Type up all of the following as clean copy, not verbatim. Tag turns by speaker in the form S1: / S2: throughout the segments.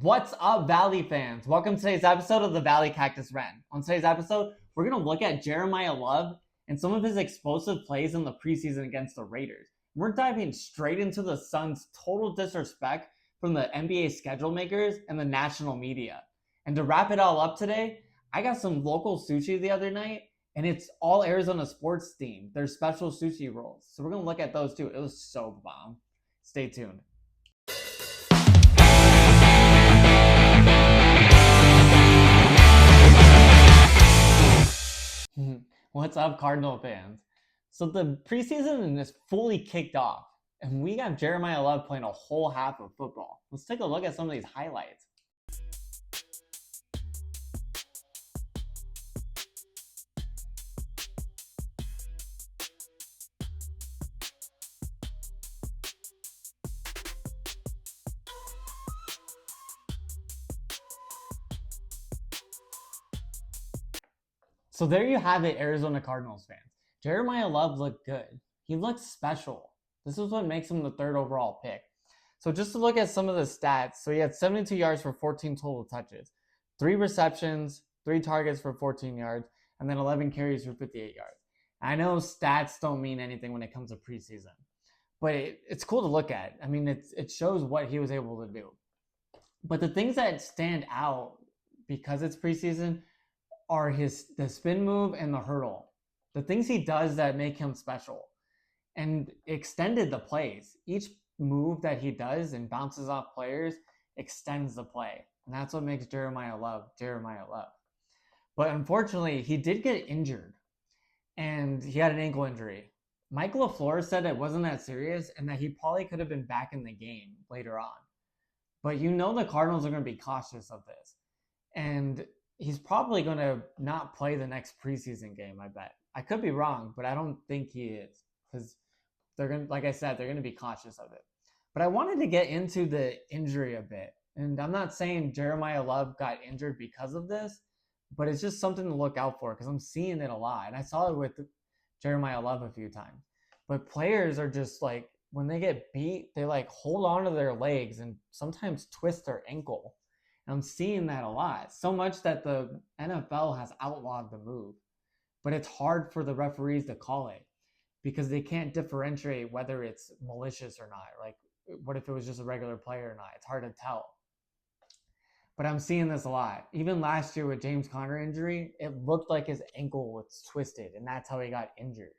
S1: What's up, Valley fans? Welcome to today's episode of the Valley Cactus Ren. On today's episode, we're going to look at Jeremiyah Love and some of his explosive plays in the preseason against the Raiders. We're diving straight into the Suns' total disrespect from the NBA schedule makers and the national media. And to wrap it all up today, I got some local sushi the other night, and it's all Arizona sports themed. They're special sushi rolls. So we're going to look at those too. It was so bomb. Stay tuned. What's up, Cardinal fans? So the preseason is fully kicked off, and we got Jeremiyah Love playing a whole half of football. Let's take a look at some of these highlights. So there you have it, Arizona Cardinals fans. Jeremiyah Love looked good. He looked special. This is what makes him the third overall pick. So just to look at some of the stats, so he had 72 yards for 14 total touches, 3 receptions, 3 targets for 14 yards, and then 11 carries for 58 yards. I know stats don't mean anything when it comes to preseason, but it's cool to look at. I mean, it shows what he was able to do. But the things that stand out because it's preseason are the spin move and the hurdle. The things he does that make him special. And extended the plays. Each move that he does and bounces off players extends the play. And that's what makes Jeremiyah Love. But unfortunately, he did get injured. And he had an ankle injury. Mike LaFleur said it wasn't that serious and that he probably could have been back in the game later on. But you know the Cardinals are going to be cautious of this. And he's probably going to not play the next preseason game, I bet. I could be wrong, but I don't think he is because they're going to, like I said, they're going to be cautious of it. But I wanted to get into the injury a bit. And I'm not saying Jeremiyah Love got injured because of this, but it's just something to look out for because I'm seeing it a lot. And I saw it with Jeremiyah Love a few times. But players are just like, when they get beat, they like hold on to their legs and sometimes twist their ankle. I'm seeing that a lot, so much that the NFL has outlawed the move. But it's hard for the referees to call it because they can't differentiate whether it's malicious or not. Like, what if it was just a regular player or not? It's hard to tell. But I'm seeing this a lot. Even last year with James Conner injury, it looked like his ankle was twisted, and that's how he got injured.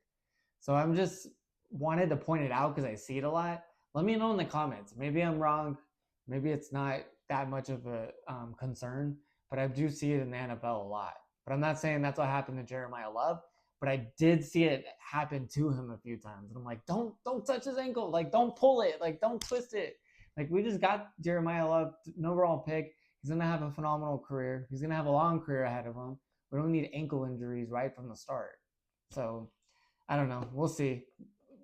S1: So I'm just wanted to point it out because I see it a lot. Let me know in the comments. Maybe I'm wrong. Maybe it's not that much of a concern, but I do see it in the NFL a lot. But I'm not saying that's what happened to Jeremiyah Love, but I did see it happen to him a few times. And I'm like, don't touch his ankle, like don't pull it, like don't twist it. Like we just got Jeremiyah Love, an overall pick. He's gonna have a phenomenal career. He's gonna have a long career ahead of him. We don't need ankle injuries right from the start. So I don't know. We'll see.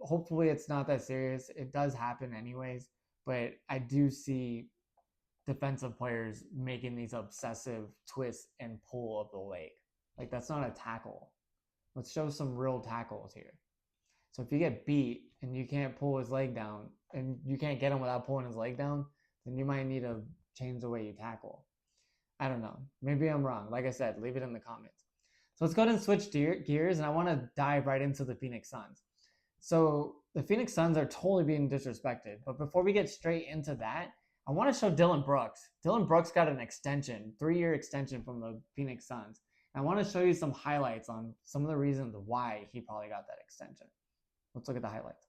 S1: Hopefully it's not that serious. It does happen anyways, but I do see defensive players making these obsessive twists and pull of the leg. Like that's not a tackle. Let's show some real tackles here. So if you get beat and you can't pull his leg down and you can't get him without pulling his leg down, then you might need to change the way you tackle. I don't know. Maybe I'm wrong. Like I said, leave it in the comments. So let's go ahead and switch gears, and I want to dive right into the Phoenix Suns. So the Phoenix Suns are totally being disrespected. But before we get straight into that, I want to show Dillon Brooks. Dillon Brooks got an extension, 3-year extension from the Phoenix Suns. And I want to show you some highlights on some of the reasons why he probably got that extension. Let's look at the highlights.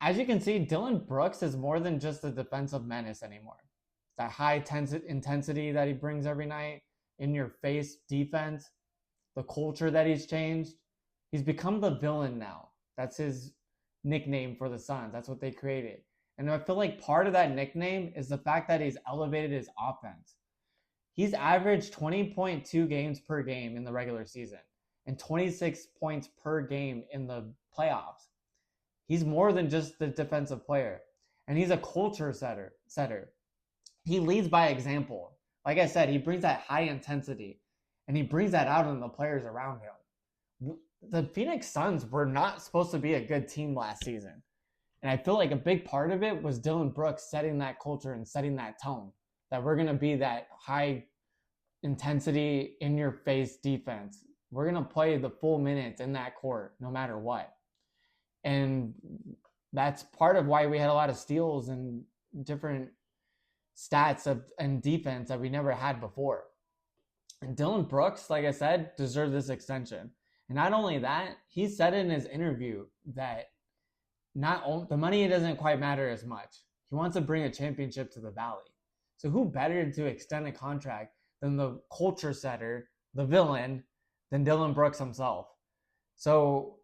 S1: as you can see, Dillon Brooks is more than just a defensive menace anymore. That high intensity that he brings every night, in your face defense, the culture that he's changed. He's become the villain now. That's his nickname for the Suns. That's what they created. And I feel like part of that nickname is the fact that he's elevated his offense. He's averaged 20.2 games per game in the regular season and 26 points per game in the playoffs. He's more than just the defensive player. And he's a culture setter. He leads by example. Like I said, he brings that high intensity and he brings that out in the players around him. The Phoenix Suns were not supposed to be a good team last season. And I feel like a big part of it was Dillon Brooks setting that culture and setting that tone that we're going to be that high intensity, in your face defense. We're going to play the full minutes in that court no matter what. And that's part of why we had a lot of steals and different stats and defense that we never had before. And Dillon Brooks, like I said, deserves this extension. And not only that, he said in his interview that the money doesn't quite matter as much. He wants to bring a championship to the Valley. So who better to extend a contract than the culture setter, the villain, than Dillon Brooks himself? So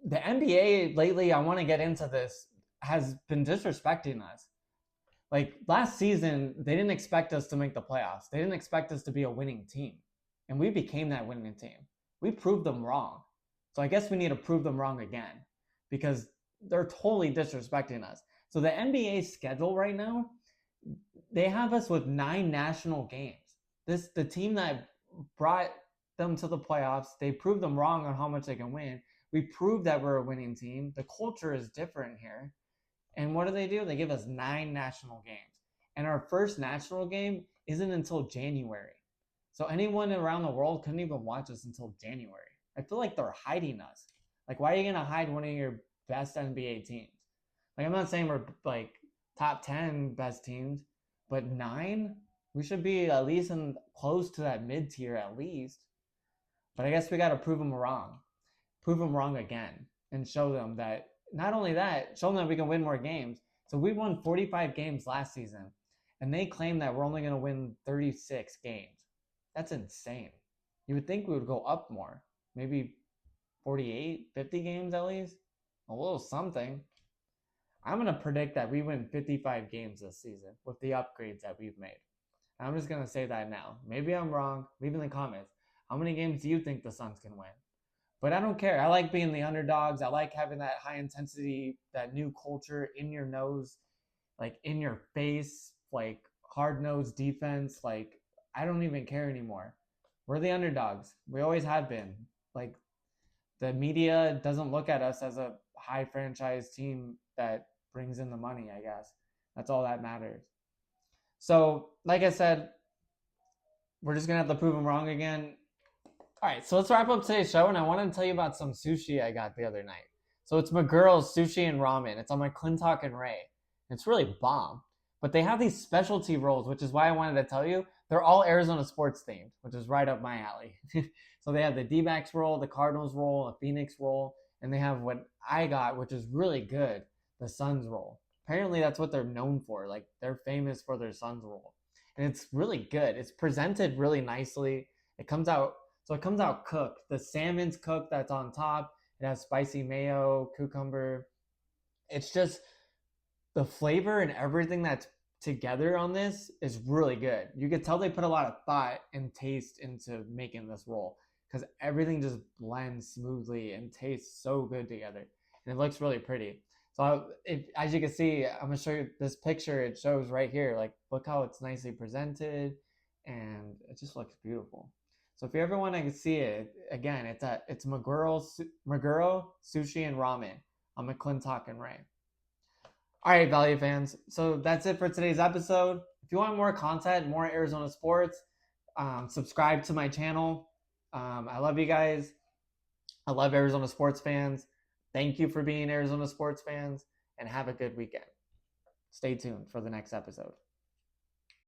S1: the NBA lately, I want to get into this, has been disrespecting us. Like last season, they didn't expect us to make the playoffs. They didn't expect us to be a winning team. And we became that winning team. We proved them wrong. So I guess we need to prove them wrong again because they're totally disrespecting us. So the NBA schedule right now, they have us with 9 national games. The team that brought them to the playoffs, they proved them wrong on how much they can win. We proved that we're a winning team. The culture is different here. And what do? They give us 9 national games. And our first national game isn't until January. So anyone around the world couldn't even watch us until January. I feel like they're hiding us. Like, why are you going to hide one of your best NBA teams? Like, I'm not saying we're like top 10 best teams, but 9? We should be at least close to that mid-tier at least. But I guess we got to prove them wrong. Prove them wrong again and show them that, not only that, show them that we can win more games. So we won 45 games last season, and they claim that we're only going to win 36 games. That's insane. You would think we would go up more, maybe 48, 50 games at least, a little something. I'm going to predict that we win 55 games this season with the upgrades that we've made. I'm just going to say that now. Maybe I'm wrong. Leave in the comments. How many games do you think the Suns can win? But I don't care. I like being the underdogs. I like having that high intensity, that new culture in your nose, like in your face, like hard-nosed defense. Like, I don't even care anymore. We're the underdogs. We always have been. Like, the media doesn't look at us as a high franchise team that brings in the money, I guess. That's all that matters. So, like I said, we're just going to have to prove them wrong again. All right, so let's wrap up today's show, and I want to tell you about some sushi I got the other night. So it's McGurl's Sushi and Ramen. It's on my Clintock and Ray. It's really bomb. But they have these specialty rolls, which is why I wanted to tell you. They're all Arizona sports themed, which is right up my alley. So they have the D-backs roll, the Cardinals roll, a Phoenix roll, and they have what I got, which is really good, the Suns roll. Apparently that's what they're known for. Like, they're famous for their Suns roll. And it's really good. It's presented really nicely. It comes out cooked. The salmon's cooked that's on top. It has spicy mayo, cucumber. It's just the flavor and everything that's together on this is really good. You could tell they put a lot of thought and taste into making this roll because everything just blends smoothly and tastes so good together. And it looks really pretty. So as you can see, I'm going to show you this picture. It shows right here. Like, look how it's nicely presented. And it just looks beautiful. So if you ever want to see it, again, it's Maguro Sushi and Ramen on McClintock and Ray. All right, Value fans. So that's it for today's episode. If you want more content, more Arizona sports, subscribe to my channel. I love you guys. I love Arizona sports fans. Thank you for being Arizona sports fans, and have a good weekend. Stay tuned for the next episode.